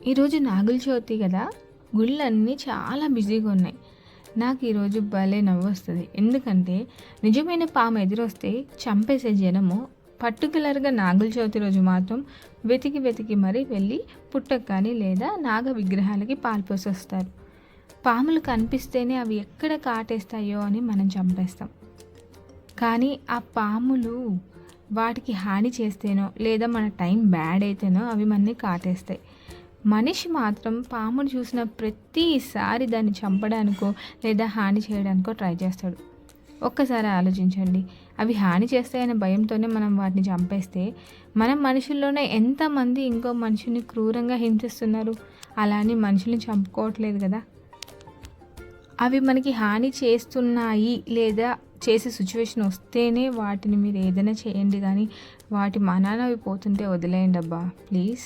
ఈరోజు నాగుల చవితి కదా, గుళ్ళన్నీ చాలా బిజీగా ఉన్నాయి. నాకు ఈరోజు భలే నవ్వొస్తుంది. ఎందుకంటే నిజమైన పాము ఎదురొస్తే చంపేసే జనము పర్టికులర్గా నాగుల చవితి రోజు మాత్రం వెతికి వెతికి మరీ వెళ్ళి పుట్టకు కానీ లేదా నాగ విగ్రహాలకి పాల్పోసి వస్తారు. పాములు కనిపిస్తేనే అవి ఎక్కడ కాటేస్తాయో అని మనం చంపేస్తాం. కానీ ఆ పాములు వాటికి హాని చేస్తేనో లేదా మన టైం బ్యాడ్ అయితేనో అవి మనని కాటేస్తాయి. మనిషి మాత్రం పామును చూసిన ప్రతిసారి దాన్ని చంపడానికో లేదా హాని చేయడానికో ట్రై చేస్తాడు. ఒక్కసారి ఆలోచించండి, అవి హాని చేస్తాయనే భయంతోనే మనం వాటిని చంపేస్తే మనం మనుషుల్లోనే ఎంతమంది ఇంకో మనిషిని క్రూరంగా హింసిస్తున్నారు. అలా అని మనుషుల్ని చంపుకోవట్లేదు కదా. అవి మనకి హాని చేస్తున్నాయి లేదా చేసే సిచ్యువేషన్ వస్తేనే వాటిని మీరు ఏదైనా చేయండి, కానీ వాటి మనాన అవి పోతుంటే వదిలేయండి అబ్బా ప్లీజ్.